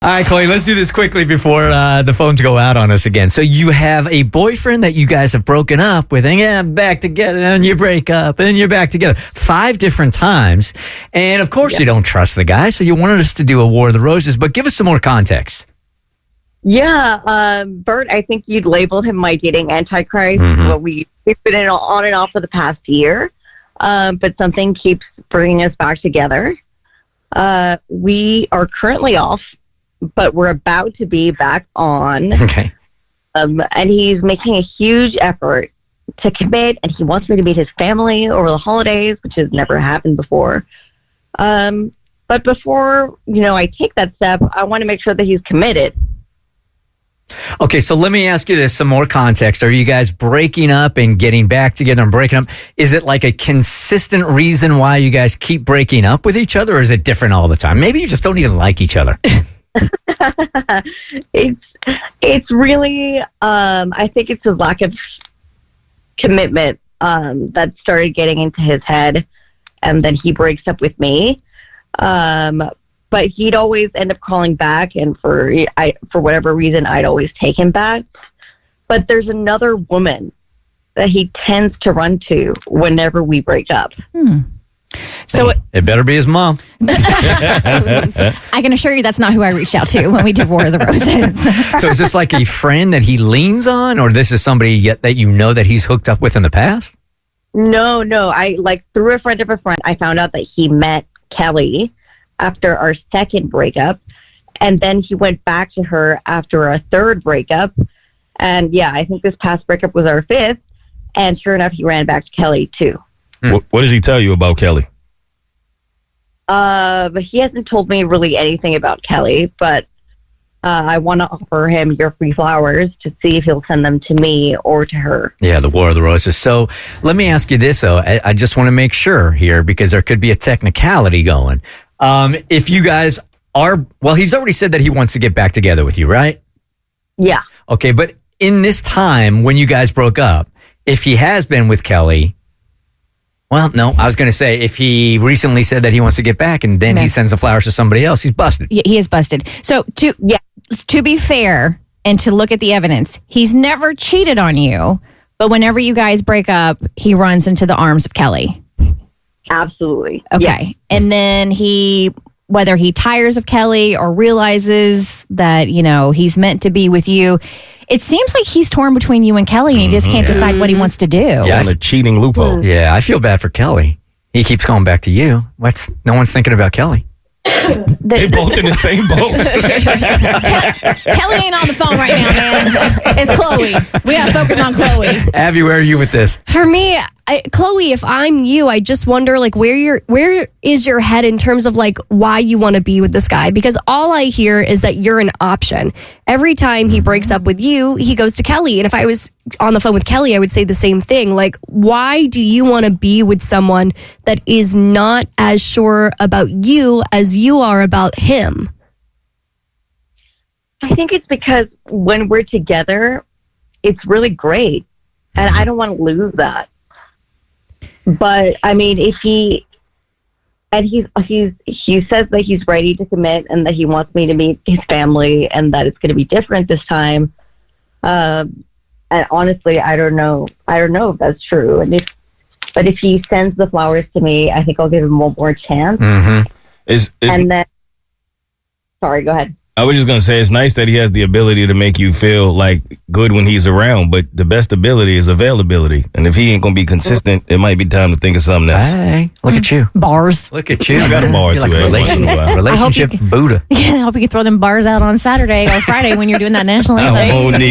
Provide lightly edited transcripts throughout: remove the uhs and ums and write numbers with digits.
All right, Chloe, let's do this quickly before the phones go out on us again. So you have a boyfriend that you guys have broken up with, and yeah, back together, and you break up, and you're back together 5 different times. And, of course, you don't trust the guy, so you wanted us to do a War of the Roses, but give us some more context. Yeah, Bert, I think you'd labeled him my dating antichrist. Well, we've been on and off for the past year, but something keeps bringing us back together. We are currently off, but we're about to be back on. Okay. And he's making a huge effort to commit, and he wants me to meet his family over the holidays, which has never happened before. But before, I take that step, I want to make sure that he's committed. Okay, so let me ask you this, some more context. Are you guys breaking up and getting back together and breaking up? Is it like a consistent reason why you guys keep breaking up with each other, or is it different all the time? Maybe you just don't even like each other. It's really, I think it's a lack of commitment that started getting into his head, and then he breaks up with me. But he'd always end up calling back, and for whatever reason, I'd always take him back. But there's another woman that he tends to run to whenever we break up. So it better be his mom. I can assure you that's not who I reached out to when we did War of the Roses. So is this like a friend that he leans on, or this is somebody that you know that he's hooked up with in the past? No. I through a friend of a friend, I found out that he met Kelly after our second breakup, and then he went back to her after our third breakup. And yeah, I think this past breakup was our 5th, and sure enough, he ran back to Kelly too. What does he tell you about Kelly? But he hasn't told me really anything about Kelly, but I want to offer him your free flowers to see if he'll send them to me or to her. Yeah, the War of the Roses. So let me ask you this, though. I just want to make sure here, because there could be a technicality going. If you guys are, well, he's already said that he wants to get back together with you, right? Yeah. Okay, but in this time when you guys broke up, if he has been with Kelly, well, no, I was going to say if he recently said that he wants to get back and then he sends the flowers to somebody else, he's busted. He is busted. So to be fair and to look at the evidence, he's never cheated on you, but whenever you guys break up, he runs into the arms of Kelly. Absolutely. Okay. Yeah. And then whether he tires of Kelly or realizes that, he's meant to be with you, it seems like he's torn between you and Kelly, and he just can't decide what he wants to do. Yeah, on a cheating loophole. Yeah, I feel bad for Kelly. He keeps going back to you. No one's thinking about Kelly. They both in the same boat. Kelly ain't on the phone right now, man. It's Chloe. We gotta focus on Chloe. Abby, where are you with this? For me, Chloe, if I'm you, I just wonder where is your head in terms of why you want to be with this guy? Because all I hear is that you're an option. Every time he breaks up with you, he goes to Kelly. And if I was on the phone with Kelly, I would say the same thing. Why do you want to be with someone that is not as sure about you as you are about him? I think it's because when we're together, it's really great. And I don't want to lose that. But I mean, if he says that he's ready to commit and that he wants me to meet his family and that it's going to be different this time. And honestly, I don't know if that's true. But if he sends the flowers to me, I think I'll give him one more chance. Mm-hmm. Sorry, go ahead. I was just going to say, it's nice that he has the ability to make you feel good when he's around, but the best ability is availability. And if he ain't going to be consistent, it might be time to think of something else. Hey, look at you. Bars. Look at you. I got a bar You're too. Relationship Buddha. Yeah, I hope you can throw them bars out on Saturday or Friday when you're doing that national anthem.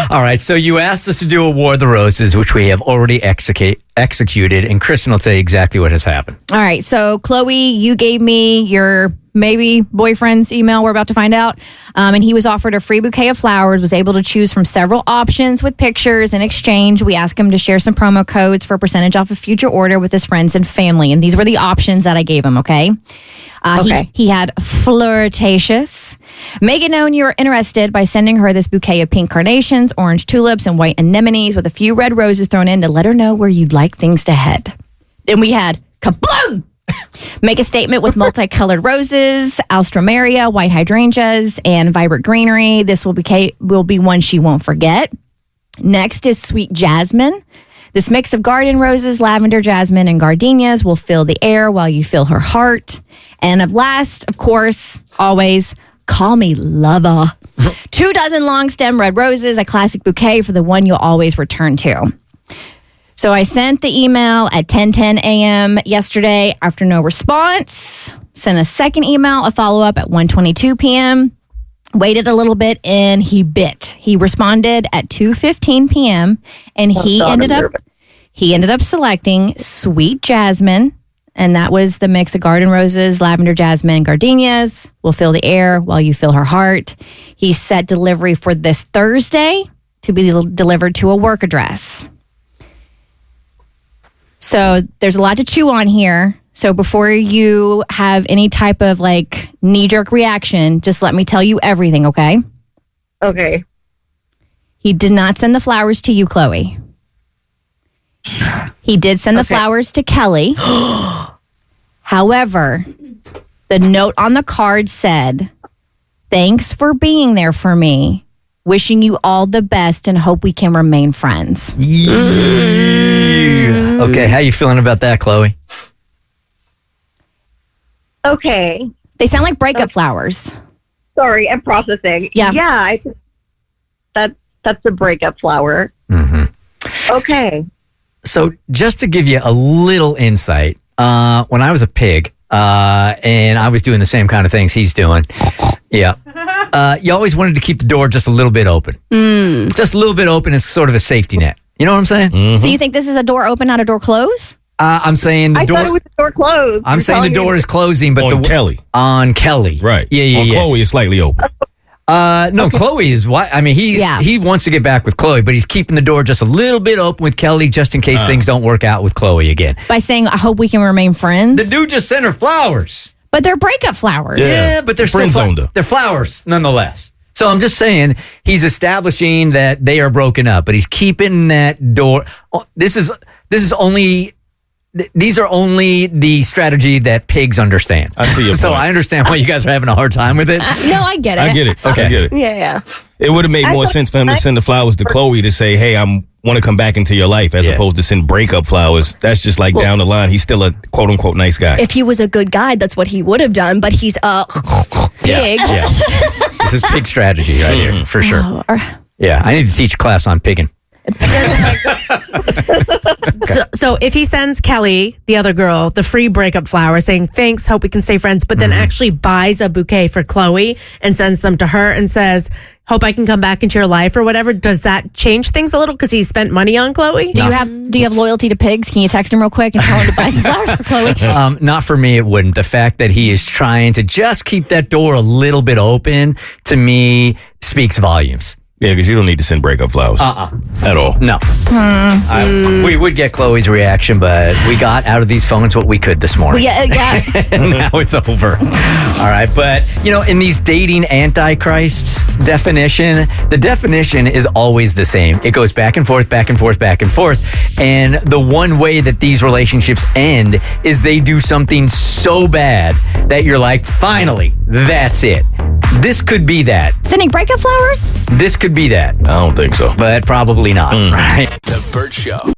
All right, so you asked us to do a War of the Roses, which we have already executed, and Kristen will tell you exactly what has happened. All right, so Chloe, you gave me your maybe boyfriend's email. We're about to find out. And he was offered a free bouquet of flowers, was able to choose from several options with pictures. In exchange, we asked him to share some promo codes for a percentage off a future order with his friends and family. And these were the options that I gave him, okay? He had flirtatious. Make it known you're interested by sending her this bouquet of pink carnations, orange tulips, and white anemones with a few red roses thrown in to let her know where you'd like things to head. Then we had kabloom! Make a statement with multicolored roses, alstroemeria, white hydrangeas, and vibrant greenery. This will be one she won't forget. Next is sweet jasmine. This mix of garden roses, lavender, jasmine, and gardenias will fill the air while you fill her heart. And at last, of course, always, call me lover. 2 dozen long stem red roses, a classic bouquet for the one you'll always return to. So I sent the email at 10:10 a.m. yesterday after no response. Sent a second email, a follow-up at 1:22 p.m. Waited a little bit and he bit. He responded at 2:15 p.m. and he ended up selecting sweet jasmine, and that was the mix of garden roses, lavender, jasmine, and gardenias. Will fill the air while you fill her heart. He set delivery for this Thursday to be delivered to a work address. So there's a lot to chew on here. So before you have any type of like knee-jerk reaction, just let me tell you everything, okay? Okay. He did not send the flowers to you, Chloe. He did send the flowers to Kelly. However, the note on the card said, "Thanks for being there for me. Wishing you all the best and hope we can remain friends." Okay, how you feeling about that, Chloe? Okay. They sound like breakup flowers. Sorry, I'm processing. Yeah. Yeah, I think that's a breakup flower. Mm-hmm. Okay. So just to give you a little insight, when I was a pig, and I was doing the same kind of things he's doing, yeah, you always wanted to keep the door just a little bit open. Just a little bit open as sort of a safety net. You know what I'm saying? Mm-hmm. So you think this is a door open, not a door close? I'm saying the I door. thought it was the door closed. I'm saying the door is closing, but On Kelly. on Kelly, Right. Yeah. On Chloe, it's slightly open. No, Chloe is what I mean. He wants to get back with Chloe, but he's keeping the door just a little bit open with Kelly, just in case things don't work out with Chloe again. By saying, I hope we can remain friends. The dude just sent her flowers. But they're breakup flowers. Yeah, but they're still Friend-zoned her. they're flowers nonetheless. So I'm just saying he's establishing that they are broken up, but he's keeping that door. These are only the strategy that pigs understand. I see your So point. I understand why you guys are having a hard time with it. No, I get it. I get it. Okay. I get it. Yeah. It would have made more sense for him to send the flowers to Chloe to say, "Hey, want to come back into your life," as opposed to send breakup flowers. That's just like down the line. He's still a quote unquote nice guy. If he was a good guy, that's what he would have done, but he's a pig. Yeah. This is pig strategy right here, for sure. Yeah, I need to teach a class on pigging. So if he sends Kelly, the other girl, the free breakup flower saying, "Thanks, hope we can stay friends," but then actually buys a bouquet for Chloe and sends them to her and says, "Hope I can come back into your life," or whatever, does that change things a little because he spent money on Chloe? Do you have loyalty to pigs? Can you text him real quick and tell him to buy some flowers for Chloe? Not for me, it wouldn't. The fact that he is trying to just keep that door a little bit open, to me, speaks volumes. Yeah, because you don't need to send breakup flowers. At all. No. We would get Chloe's reaction, but we got out of these phones what we could this morning. Yeah. And now it's over. All right. But, in these dating antichrists definition, the definition is always the same. It goes back and forth, back and forth, back and forth. And the one way that these relationships end is they do something so bad that you're like, finally, that's it. This could be that. Sending breakup flowers? This could be that. I don't think so. But probably not, right? The Bert Show.